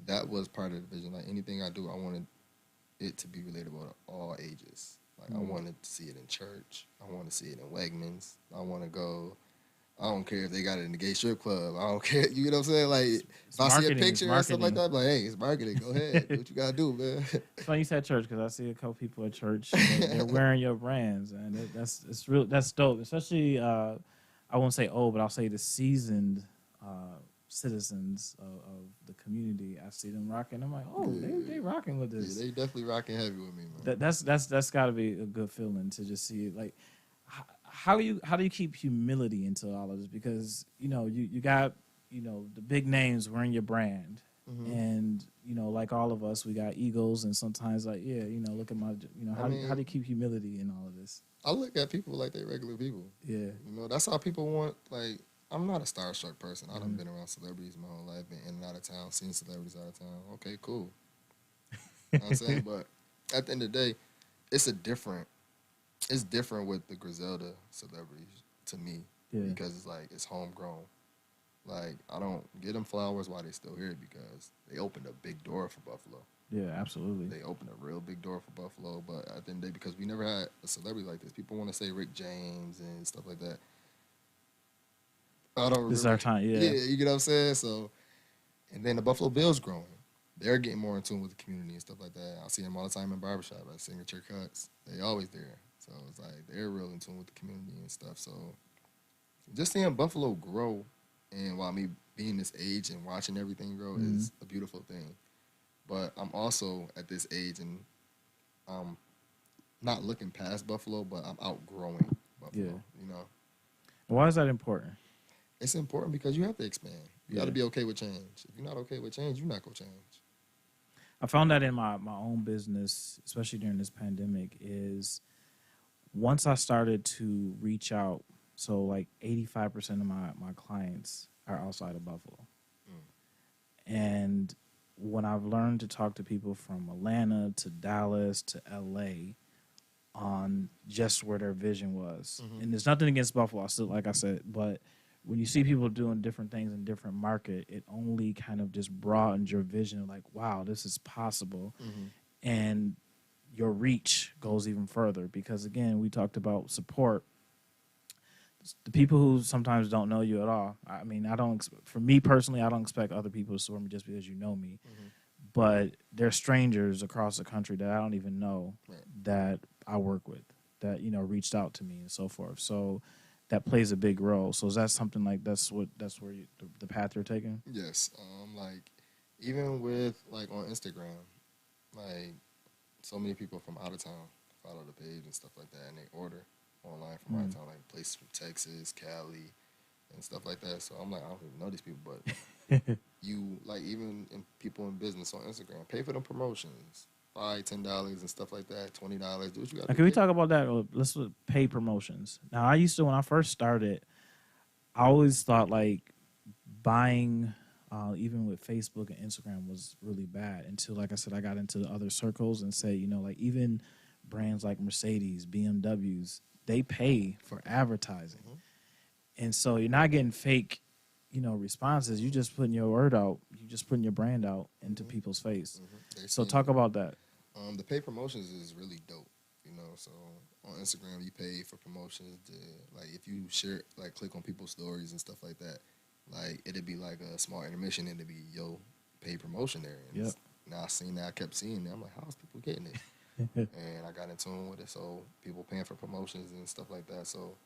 that was part of the vision. Like, anything I do, I wanted it to be relatable to all ages. Like, I wanted to see it in church. I want to see it in Wegmans. I want to go. I don't care if they got it in the gay strip club. I don't care. You know what I'm saying? Like, if I see a picture or something like that, I'm like, hey, it's marketing. Go ahead. Do what you got to do, man. It's funny you said church, because I see a couple people at church. They're wearing your brands, and that's dope. Especially, I won't say old, but I'll say the seasoned citizens of the community. I see them rocking. I'm like, oh, they rocking with this. Yeah, they definitely rocking heavy with me, man. That's got to be a good feeling to just see it. Like, how do you keep humility into all of this? Because you got the big names wearing your brand, and like all of us, we got egos, and sometimes like look at my how do you keep humility in all of this? I look at people like they regular people. Yeah, That's how people want. Like, I'm not a starstruck person. I done been around celebrities my whole life, been in and out of town, seen celebrities out of town. Okay, cool. You know what I'm saying? But at the end of the day, it's different with the Griselda celebrities to me, because it's like, it's homegrown. Like, I don't get them flowers while they still here, because they opened a big door for Buffalo. Yeah, absolutely. They opened a real big door for Buffalo, but at the end of the day, because we never had a celebrity like this, people want to say Rick James and stuff like that. I don't remember. This is our time, yeah. Yeah, you get what I'm saying? So, and then the Buffalo Bills growing. they're getting more in tune with the community and stuff like that. I see them all the time in barbershop at Signature Cuts. They always there. So it's like they're real in tune with the community and stuff. So just seeing Buffalo grow, and while me being this age and watching everything grow is a beautiful thing. But I'm also at this age and I'm not looking past Buffalo, but I'm outgrowing Buffalo, you know. Why is that important? It's important because you have to expand. You got to be okay with change. If you're not okay with change, you're not going to change. I found that in my own business, especially during this pandemic, is once I started to reach out, so like 85% of my clients are outside of Buffalo. And when I've learned to talk to people from Atlanta to Dallas to LA on just where their vision was, and there's nothing against Buffalo, still, like I said, but when you see people doing different things in different market, it only kind of just broadens your vision. Like, wow, this is possible. And your reach goes even further because, again, we talked about support. The people who sometimes don't know you at all. I mean, for me personally, I don't expect other people to support me just because you know me. But they're strangers across the country that I don't even know that I work with, that, you know, reached out to me and so forth. So that plays a big role. So is that something like that's where the path you're taking? Yes. Like even with like on Instagram, like so many people from out of town follow the page and stuff like that, and they order online from out of town, like places from Texas, Cali, and stuff like that. So I'm like, I don't even know these people, but you like even in people in business on Instagram, pay for them promotions. $5, $10 and stuff like that, $20. Do what you got to do. Can we talk about that? Let's pay promotions. Now, when I first started, I always thought like buying, even with Facebook and Instagram, was really bad until, like I said, I got into the other circles and said, you know, like even brands like Mercedes, BMWs, they pay for advertising. And so you're not getting fake, you know, responses. You're just putting your word out. You're just putting your brand out into people's face. So talk about that. The pay promotions is really dope, you know. So on Instagram, you pay for promotions. Like if you share, like click on people's stories and stuff like that, like it'd be like a small intermission and it'd be pay promotion there. And now I kept seeing it. I'm like, how's people getting it? And I got in tune with it. So people paying for promotions and stuff like that. So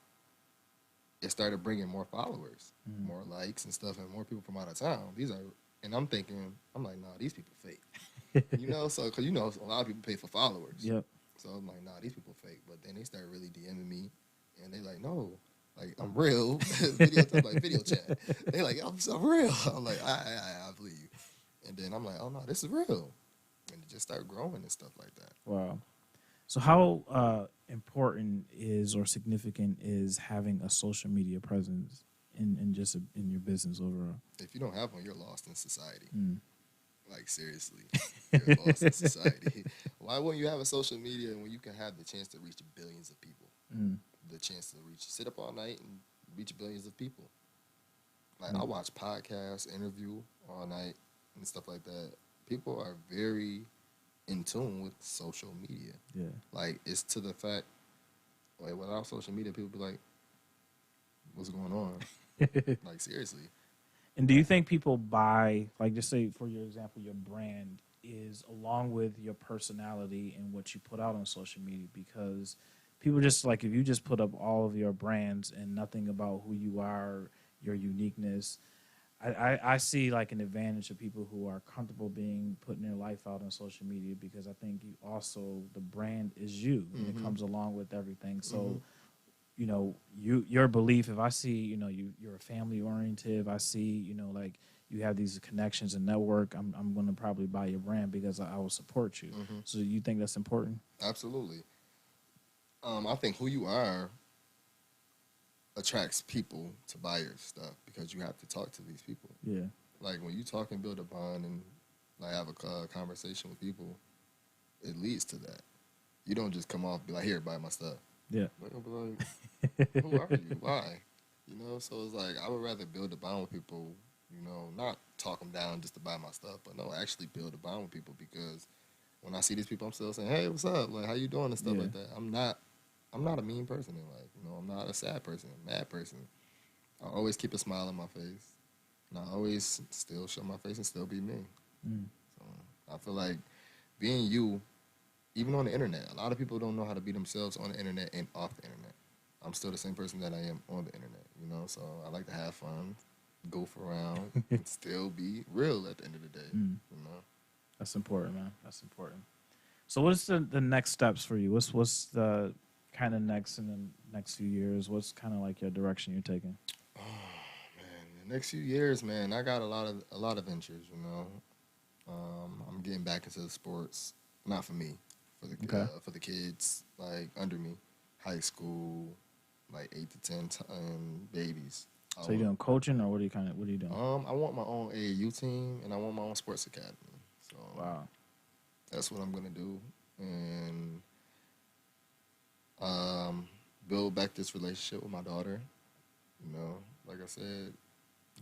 it started bringing more followers, more likes and stuff, and more people from out of town. And I'm thinking, I'm like, nah, these people fake. You know, so because you know a lot of people pay for followers. So I'm like, nah, these people fake. But then they start really DMing me, and they like, no, like I'm real. video chat. They like, I'm so real. I'm like, I believe you. And then I'm like, oh no, this is real. And it just started growing and stuff like that. Wow. So how important is or significant is having a social media presence in your business overall? If you don't have one, you're lost in society. Like seriously, you're lost in society. Why wouldn't you have a social media when you can have the chance to reach billions of people? The chance to sit up all night and reach billions of people. Like I watch podcasts, interview all night and stuff like that. People are very in tune with social media. Like it's to the fact, like without social media, people be like, "What's going on?" Like seriously. And do you think people buy, like just say for your example, your brand is along with your personality and what you put out on social media? Because people just like, if you just put up all of your brands and nothing about who you are, your uniqueness, I see like an advantage of people who are comfortable putting their life out on social media, because I think the brand is you and it comes along with everything. So, you know, your belief, if I see, you know, you're a family oriented, if I see, you know, like you have these connections and network, I'm going to probably buy your brand because I will support you. So you think that's important? Absolutely. I think who you are attracts people to buy your stuff because you have to talk to these people. Like when you talk and build a bond and like have a conversation with people, it leads to that. You don't just come off and be like, here, buy my stuff. Like, who are you? Why? You know, so it's like I would rather build a bond with people, you know, not talk them down just to buy my stuff, but no, actually build a bond with people, because when I see these people, I'm still saying, hey, what's up? Like, how you doing and stuff like that. I'm not a mean person in life. You know, I'm not a sad person, a mad person. I always keep a smile on my face, and I always still show my face and still be me. So I feel like being you, even on the internet, a lot of people don't know how to be themselves on the internet and off the internet. I'm still the same person that I am on the internet, you know. So I like to have fun, goof around, and still be real at the end of the day, you know. That's important, man. That's important. So what's the next steps for you? What's the kind of next in the next few years? What's kind of like your direction you're taking? Oh man, the next few years, man, I got a lot of ventures, you know. I'm getting back into the sports, not for me, for the kids like under me, high school, like 8 to 10 babies. So you doing coaching, or what are you doing? I want my own AAU team, and I want my own sports academy. So Wow, that's what I'm gonna do, and build back this relationship with my daughter. You know, like I said,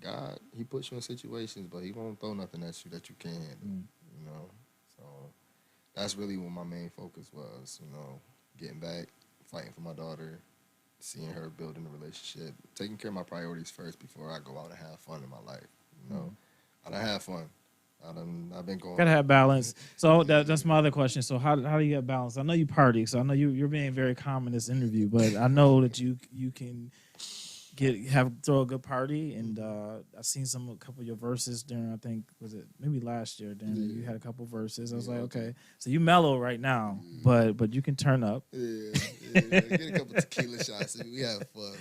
God, He puts you in situations, but He won't throw nothing at you that you can't handle. You know, so that's really what my main focus was. You know, getting back, fighting for my daughter, seeing her building a relationship, taking care of my priorities first before I go out and have fun in my life. You know, I done have fun. I've been going. gotta have balance. So that's my other question. So how do you get balance? I know you party, so I know you're being very calm in this interview, but I know that you can throw a good party, and I've seen a couple of your verses during, I think, was it maybe last year, you had a couple verses. I was like, okay, so you mellow right now, but you can turn up. Yeah, get a couple tequila shots and we have fun,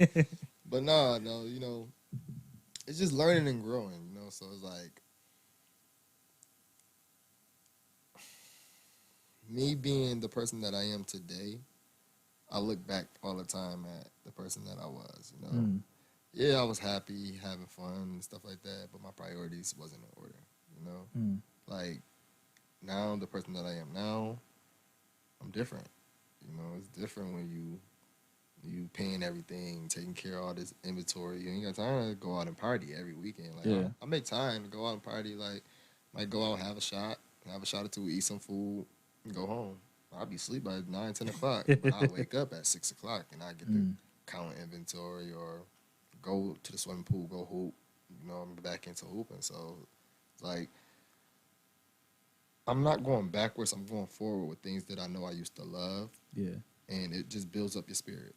man. But no, you know, it's just learning and growing, you know. So it's like me being the person that I am today, I look back all the time at the person that I was, you know. Yeah, I was happy, having fun and stuff like that, but my priorities wasn't in order, you know. Like, now, the person that I am now, I'm different. You know, it's different when you paying everything, taking care of all this inventory. You ain't got time to go out and party every weekend. Like, I make time to go out and party. Like, might go out, have a shot or two, eat some food, and go home. I'll be asleep by 9, 10 o'clock. But I'll wake up at 6 o'clock and I get to count inventory or go to the swimming pool, go hoop. You know, I'm back into hooping. So, like, I'm not going backwards. I'm going forward with things that I know I used to love. Yeah. And it just builds up your spirit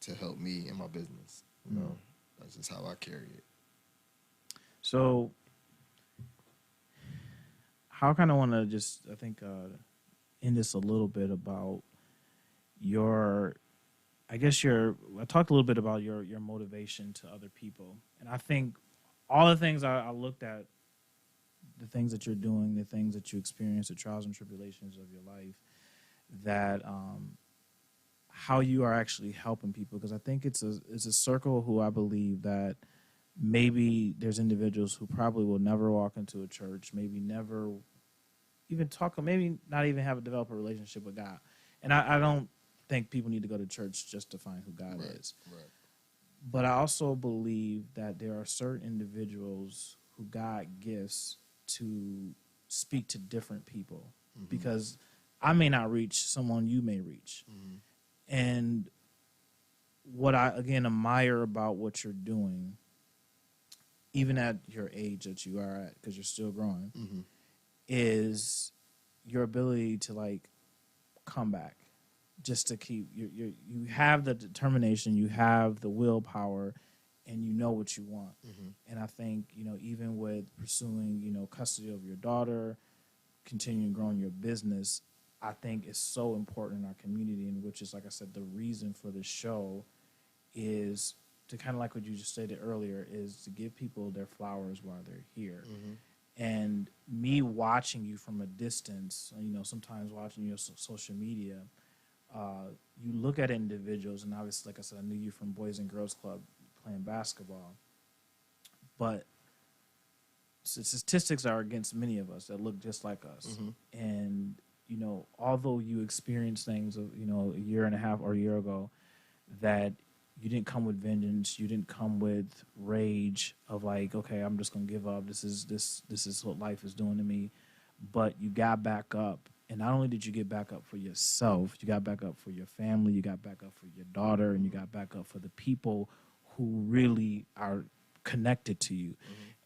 to help me in my business. You know, that's just how I carry it. So, how kind of want to just, I think, end this a little bit about I talked a little bit about your motivation to other people. And I think all the things I looked at, the things that you're doing, the things that you experience, the trials and tribulations of your life, that how you are actually helping people. Because I think it's a circle who I believe that maybe there's individuals who probably will never walk into a church, maybe never even talk, or maybe not even develop a relationship with God. And I don't think people need to go to church just to find who God is. Right. But I also believe that there are certain individuals who God gifts to speak to different people, because I may not reach someone you may reach. And what I, again, admire about what you're doing, even at your age that you are at, because you're still growing, is your ability to, like, come back, just to keep you have the determination, you have the willpower, and you know what you want. And I think, you know, even with pursuing, you know, custody of your daughter, continuing growing your business, I think it's so important in our community, and which is, like I said, the reason for the show is to kind of, like what you just stated earlier, is to give people their flowers while they're here. And me watching you from a distance, you know, sometimes watching your social media, you look at individuals, and obviously, like I said, I knew you from Boys and Girls Club playing basketball, but statistics are against many of us that look just like us. And, you know, although you experienced things, you know, a year and a half or a year ago, that you didn't come with vengeance, you didn't come with rage of like, okay, I'm just gonna give up. This is what life is doing to me. But you got back up, and not only did you get back up for yourself, you got back up for your family, you got back up for your daughter, and you got back up for the people who really are connected to you.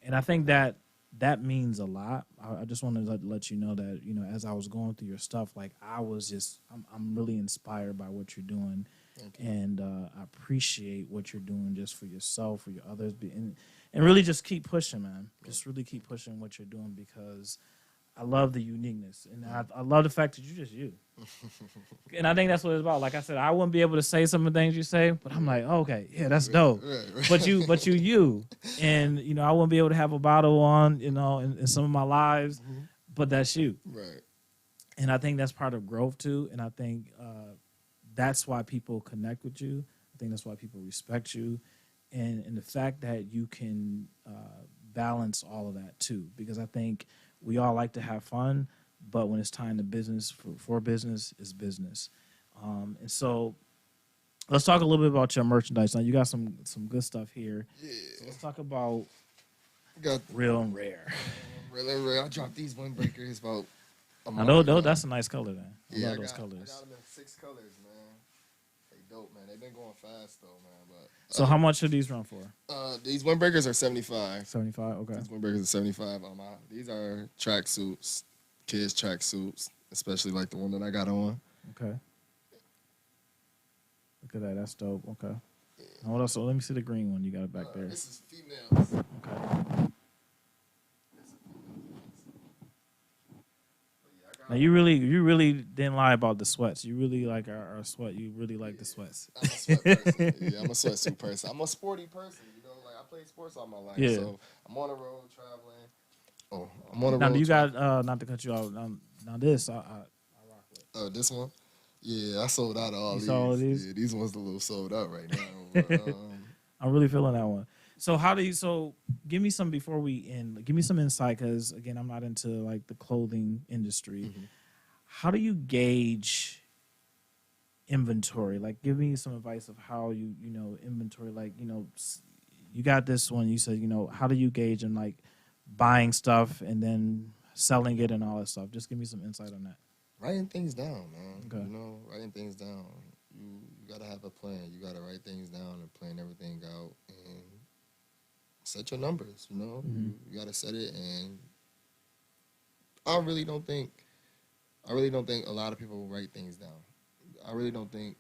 And I think that that means a lot. I just wanted to let you know that, you know, as I was going through your stuff, like I'm really inspired by what you're doing. And I appreciate what you're doing just for yourself, for your others, and really just keep pushing, man. Just really keep pushing what you're doing, because I love the uniqueness, and I love the fact that you're just you. And I think that's what it's about. Like I said, I wouldn't be able to say some of the things you say, but I'm like, oh, okay, yeah, that's dope. Right. But you, and you know, I wouldn't be able to have a bottle on, you know, in some of my lives, but that's you. Right. And I think that's part of growth too. And I think that's why people connect with you. I think that's why people respect you, and the fact that you can balance all of that too, because I think we all like to have fun, but when it's time to business for business, is business. And so let's talk a little bit about your merchandise. Now you got some good stuff here. Yeah. So let's talk about got real and rare. Real and rare. I dropped these windbreakers about a month Now, ago. that's a nice color then. Yeah, love those colors. I got them in 6 colors, man. They dope, man. They've been going fast though, man. But so how much should these run for? These windbreakers are $75. $75, okay. These windbreakers are $75. These are track suits, kids track suits, especially like the one that I got on. Okay. Look at that. That's dope. Okay. Yeah. Hold on. So let me see the green one you got back there. This is females. Okay. Now you really didn't lie about the sweats. You really like our sweat. You really like the sweats. I'm a sweat person. Yeah, I'm a sweatsuit person. I'm a sporty person. You know, like I played sports all my life. Yeah. So I'm on the road traveling. Oh, I'm on the now, road. Now, you got not to cut you off. Now this I rock with. This one. Yeah, I sold out of all you these. Saw all these? Yeah, these ones a little sold out right now. But, I'm really feeling that one. So give me some before we end. Give me some insight, because again, I'm not into like the clothing industry. Mm-hmm. How do you gauge inventory? Like, give me some advice of how you know inventory. Like, you know, you got this one. You said, you know, how do you gauge and like buying stuff and then selling it and all that stuff? Just give me some insight on that. Writing things down, man. Okay. You know, writing things down. You got to have a plan. You got to write things down and plan everything out and set your numbers, you know. Mm-hmm. You got to set it, and I really don't think a lot of people write things down. I really don't think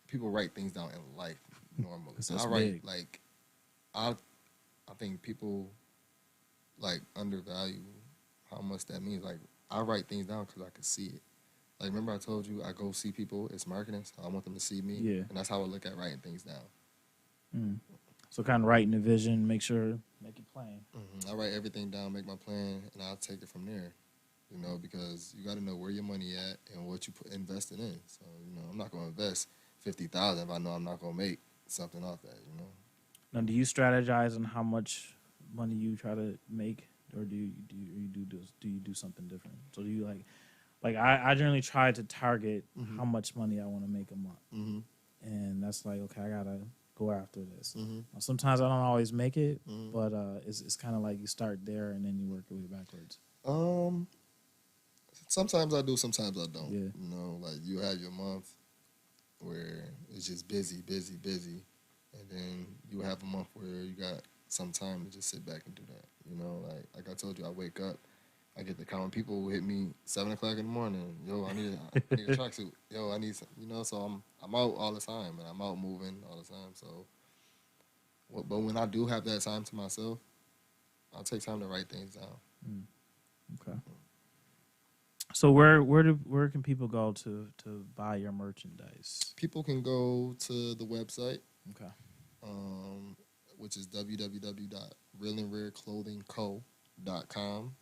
people write things down in life normally. I write big. Like I think people like undervalue how much that means. Like I write things down because I can see it. Like remember I told you I go see people. It's marketing, so I want them to see me. Yeah. And that's how I look at writing things down. Mm. So kind of writing the vision, make it plain. Mm-hmm. I write everything down, make my plan, and I'll take it from there. You know, because you got to know where your money at and what you invested in. So you know, I'm not going to invest $50,000 if I know I'm not going to make something off that. You know. Now, do you strategize on how much money you try to make, or do you do something different? So do you like I generally try to target how much money I want to make a month, and that's like, okay, I gotta go after this. Now, sometimes I don't always make it, but it's kind of like you start there and then you work your way backwards. Sometimes I do, sometimes I don't. Yeah. You know, like you have your month where it's just busy, and then you have a month where you got some time to just sit back and do that. You know, like I told you, I wake up, I get the common people who hit me 7 o'clock in the morning. Yo, I need a tracksuit. Yo, I need some. You know, so I'm out all the time, and I'm out moving all the time. So, but when I do have that time to myself, I'll take time to write things down. Okay. So where can people go to buy your merchandise? People can go to the website. Okay. Which is www.realandrareclothingco.com.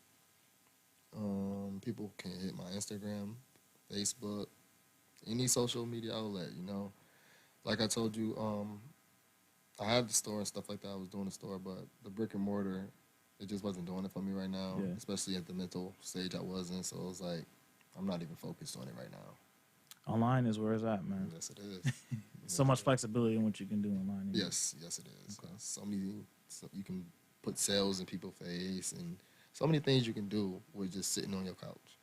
People can hit my Instagram, Facebook, any social media outlet, you know. Like I told you, I had the store and stuff like that. I was doing the store, but the brick and mortar, it just wasn't doing it for me right now, especially at the mental stage I was in. So it was like, I'm not even focused on it right now. Online is where it's at, man. Yes, it is. So much flexibility in what you can do online. Yes, it is. Okay. So you can put sales in people's face, and so many things you can do with just sitting on your couch.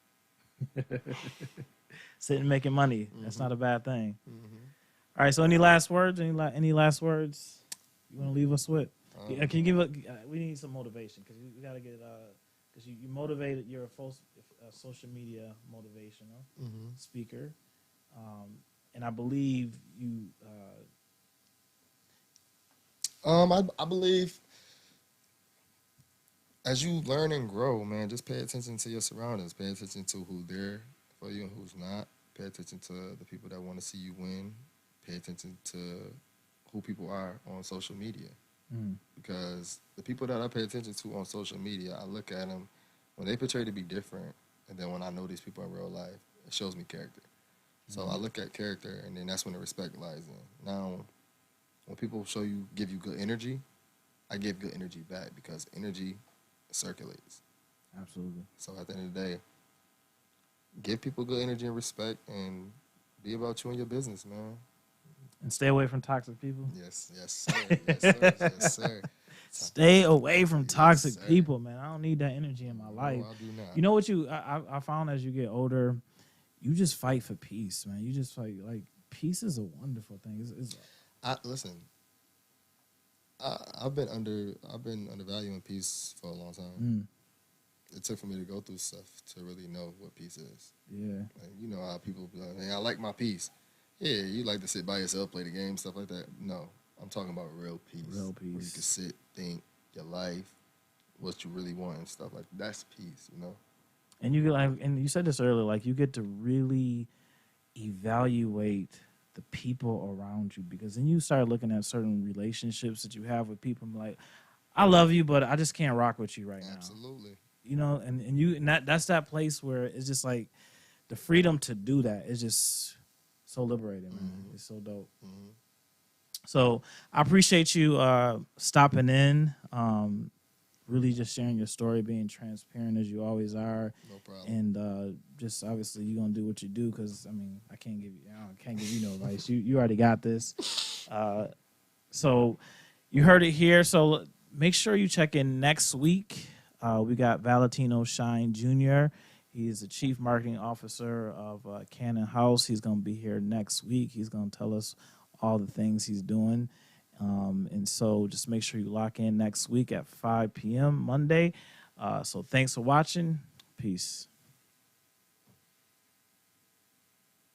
Sitting and making money. That's not a bad thing. All right, so any last words? Any last words you want to leave us with? Yeah, can you give we need some motivation because we got to get because you motivated. You're a social media motivational speaker, and I believe you. I believe as you learn and grow, man, just pay attention to your surroundings. Pay attention to who's there for you and who's not. Pay attention to the people that want to see you win. Pay attention to who people are on social media. Because the people that I pay attention to on social media, I look at them when they portray to be different, and then when I know these people in real life, it shows me character. So I look at character, and then that's when the respect lies in. Now, when people give you good energy, I give good energy back because energy circulates. Absolutely. So at the end of the day, give people good energy and respect, and be about you and your business, man. And stay away from toxic people. Yes, sir. Yes, sir. Yes, sir. Stay away from toxic people, man. I don't need that energy in my life. No, I do not. You know what I found as you get older, you just fight for peace, man. You just fight peace is a wonderful thing. Listen. I've been undervaluing peace for a long time. It took for me to go through stuff to really know what peace is. Yeah. Like, you know how people be like, hey, I like my peace. Yeah, you like to sit by yourself, play the game, stuff like that. No, I'm talking about real peace. Real peace. Where you can sit, think, your life, what you really want and stuff like that. That's peace, you know? And and you said this earlier, you get to really evaluate the people around you, because then you start looking at certain relationships that you have with people and like, I love you, but I just can't rock with you right now. Absolutely. You know, and that's that place where it's just like the freedom to do that is just so liberating, man. It's so dope. So I appreciate you stopping in, really just sharing your story, being transparent as you always are. No problem. And just obviously you're gonna do what you do, because I mean I can't give you no advice. You already got this. So you heard it here. So make sure you check in next week. We got Valentino Shine Jr. He's the Chief Marketing Officer of Cannon House. He's going to be here next week. He's going to tell us all the things he's doing. And so just make sure you lock in next week at 5 p.m. Monday. So thanks for watching. Peace.